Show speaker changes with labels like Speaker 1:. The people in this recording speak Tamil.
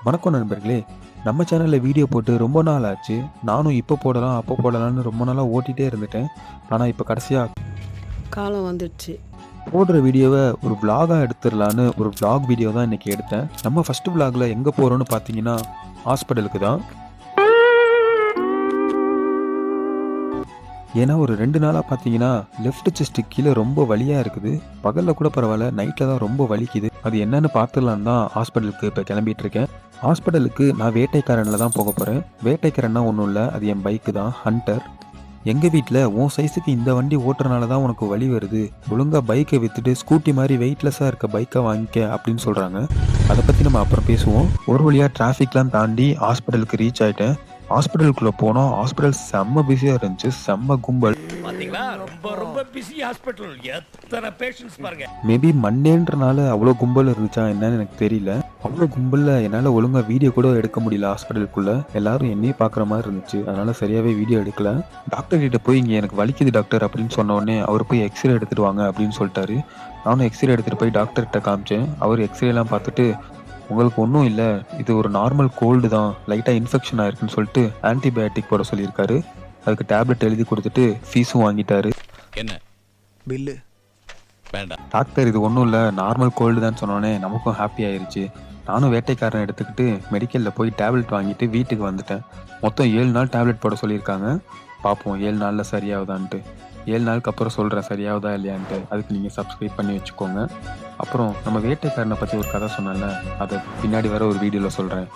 Speaker 1: வணக்கம் நண்பர்களே. நம்ம சேனல்ல வீடியோ போட்டு ரொம்ப நாள் ஆச்சு. நானும் இப்போ போடலாம், அப்போ போடலாம்னு ரொம்ப நாளா ஓட்டிட்டே இருந்துட்டேன். ஆனா இப்ப கடைசியா
Speaker 2: காலம் வந்துடுச்சு.
Speaker 1: போடுற வீடியோவ ஒரு விளாகா எடுத்துடலான்னு ஒரு விளாக் வீடியோ தான் இன்னைக்கு எடுத்தேன். நம்ம ஃபர்ஸ்ட் விளாக்ல எங்க போறோம்னு பார்த்தீங்கன்னா, ஹாஸ்பிட்டலுக்கு தான். ஏன்னா ஒரு 2 நாளா பார்த்தீங்கன்னா, லெஃப்ட் செஸ்ட் கீழ ரொம்ப வலியா இருக்குது. பகல்ல கூட பரவாயில்ல, நைட்ல தான் ரொம்ப வலிக்குது. அது என்னன்னு பார்த்துடலான்னு தான் ஹாஸ்பிட்டலுக்கு இப்ப கிளம்பிட்டு இருக்கேன். ஹாஸ்பிட்டலுக்கு நான் வேட்டைக்காரன்ல தான் போக போறேன். வேட்டைக்காரன்னா ஒண்ணும் இல்ல, அது என் பைக்கு தான், ஹண்டர். எங்க வீட்ல உன் சைஸுக்கு இந்த வண்டி ஓட்டுறனால தான் உனக்கு வலி வருது. ஒழுங்கா பைக்கை வித்துட்டு ஸ்கூட்டி மாதிரி வெயிட்லெஸ்ஸா இருக்க பைக்கை வாங்கிக்க அப்படின்னு சொல்றாங்க. அதை பத்தி நம்ம அப்புறம் பேசுவோம். ஒரு வழியா டிராஃபிக்லாம் தாண்டி ஹாஸ்பிட்டலுக்கு ரீச் ஆயிட்டேன். ஹாஸ்பிட்டலுக்குள்ள போனோம். ஹாஸ்பிட்டல் செம்ம பிஸியா இருந்துச்சு, செம்ம கும்பல்.
Speaker 3: பாத்தீங்களா ரொம்ப ரொம்ப பிஸி ஹாஸ்பிடல். எத்தனை பேஷண்ட்ஸ் பாருங்க.
Speaker 1: மேபி மண்டேன்றனால அவ்வளோ கும்பல் இருந்துச்சா என்னன்னு எனக்கு தெரியல. அவ்வளோ கும்பல்ல என்னால் ஒழுங்கா வீடியோ கூட எடுக்க முடியல. ஹாஸ்பிட்டலுக்குள்ள எல்லாரும் என்னையே பார்க்குற மாதிரி இருந்துச்சு. அதனால சரியாவே வீடியோ எடுக்கல. டாக்டர் கிட்ட போய் இங்கே எனக்கு வலிக்குது டாக்டர் அப்படின்னு சொன்ன உடனே அவர் போய் எக்ஸ்ரே எடுத்துட்டு வாங்க அப்படின்னு சொல்லிட்டாரு. நானும் எக்ஸ்ரே எடுத்துட்டு போய் டாக்டர்கிட்ட காமிச்சேன். அவர் எக்ஸ்ரேலாம் பார்த்துட்டு உங்களுக்கு ஒன்றும் இல்லை, இது ஒரு நார்மல் கோல்டு தான், லைட்டாக இன்ஃபெக்ஷன் ஆயிருக்குன்னு சொல்லிட்டு ஆன்டிபயோட்டிக் போட சொல்லியிருக்காரு. அதுக்கு டேப்லெட் எழுதி கொடுத்துட்டு ஃபீஸும் வாங்கிட்டாரு.
Speaker 3: என்ன
Speaker 4: பில்லு
Speaker 3: வேண்டாம்.
Speaker 1: டாக்டர் இது ஒன்றும் இல்லை, நார்மல் கோல்டு தான் சொன்னோன்னே நமக்கும் ஹாப்பி ஆயிருச்சு. நானும் வேட்டைக்காரன் எடுத்துக்கிட்டு மெடிக்கலில் போய் டேப்லெட் வாங்கிட்டு வீட்டுக்கு வந்துட்டேன். மொத்தம் 7 நாள் டேப்லெட் போட சொல்லியிருக்காங்க. பார்ப்போம் 7 நாளில் சரியாகுதான்ட்டு. 7 நாளுக்கு அப்புறம் சொல்கிறேன் சரியாகுதா இல்லையான்ட்டு. அதுக்கு நீங்கள் சப்ஸ்கிரைப் பண்ணி வச்சுக்கோங்க. அப்புறம் நம்ம வேட்டைக்காரனை பற்றி ஒரு கதை சொன்னேன்ல, அதை பின்னாடி வர ஒரு வீடியோவில் சொல்கிறேன்.